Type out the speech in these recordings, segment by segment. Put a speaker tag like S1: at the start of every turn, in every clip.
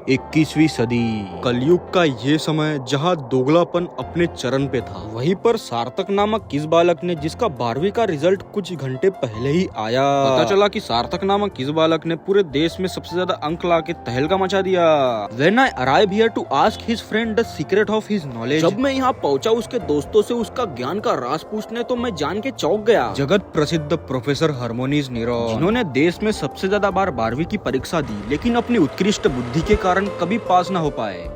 S1: 21वीं सदी, कलयुग का ये समय जहाँ दोगलापन अपने चरम पे था। वहीं पर सार्थक नामक किस बालक ने, जिसका 12वीं का रिजल्ट कुछ घंटे पहले ही आया, पता चला कि सार्थक नामक किस बालक ने पूरे देश में सबसे ज्यादा अंक लाके तहलका मचा दिया। When I arrived here to ask his friend the secret of his knowledge, जब मैं यहाँ पहुँचा उसके दोस्तों से उसका ज्ञान का राज पूछने, तो मैं जान के चौंक गया। जगत प्रसिद्ध प्रोफेसर हार्मोनीज नीरव, जिन्होंने देश में सबसे ज्यादा बार 12वीं की परीक्षा दी, लेकिन अपनी उत्कृष्ट बुद्धि के कारण कभी पास न हो पाए।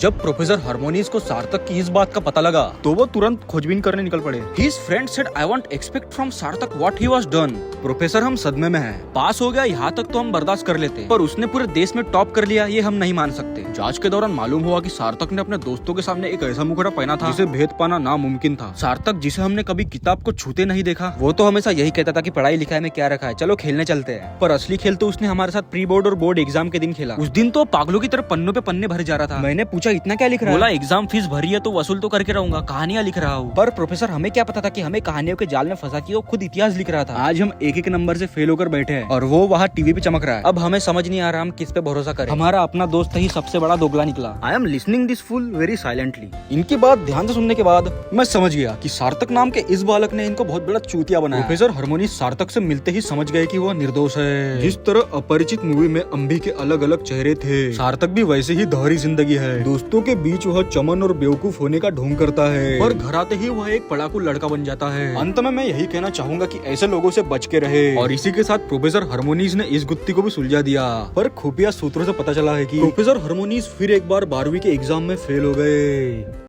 S1: जब प्रोफेसर हार्मोनीज को सार्थक की इस बात का पता लगा, तो वो तुरंत खोजबीन करने निकल पड़े। His friend said, I won't expect from सार्थक what he was done। Professor, हम सदमे में हैं। पास हो गया यहाँ तक तो हम बर्दाश्त कर लेते, पर उसने पूरे देश में टॉप कर लिया, ये हम नहीं मान सकते। जांच के दौरान मालूम हुआ कि सार्थक ने अपने दोस्तों के सामने एक ऐसा मुखड़ा पहना था जिसे भेद पाना नामुमकिन था। सार्थक, जिसे हमने कभी किताब को छूते नहीं देखा, वो तो हमेशा यही कहता था कि पढ़ाई लिखाई में क्या रखा है, चलो खेलने चलते हैं। पर असली खेल तो उसने हमारे साथ प्री बोर्ड और बोर्ड एग्जाम के दिन खेला। उस दिन तो पागलों की तरह पन्नों पे पन्ने भरे जा रहा था। मैंने पूछा, इतना क्या लिख रहा है? बोला, एग्जाम फीस भरी है तो वसूल तो करके रहूंगा, कहानियां लिख रहा हूँ। पर प्रोफेसर, हमें क्या पता था कि हमें कहानियों के जाल में फंसा के वो खुद इतिहास लिख रहा था। आज हम एक एक नंबर से फेल होकर बैठे हैं और वो वहाँ टीवी पे चमक रहा है। अब हमें समझ नहीं आ रहा हम किस पे भरोसा करें। हमारा अपना दोस्त ही सबसे बड़ा दोगला निकला। I am listening this full very silently. इनकी बात ध्यान से सुनने के बाद मैं समझ गया कि सार्थक नाम के इस बालक ने इनको बहुत बड़ा चूतिया बनाया। प्रोफेसर हार्मोनी सार्थक से मिलते ही समझ गए कि वह निर्दोष है। जिस तरह अपरिचित मूवी में अंबी के अलग अलग चेहरे थे, सार्थक भी वैसे ही दोहरी जिंदगी है। दोस्तों के बीच वह चमन और बेवकूफ होने का ढोंग करता है, और घर आते ही वह एक पढ़ाकू लड़का बन जाता है। अंत में मैं यही कहना चाहूंगा कि ऐसे लोगों से बच के रहे। और इसी के साथ प्रोफेसर हार्मोनीज ने इस गुत्थी को भी सुलझा दिया। पर खुफिया सूत्रों से पता चला है कि प्रोफेसर हार्मोनीज फिर एक बार 12वीं के एग्जाम में फेल हो गए।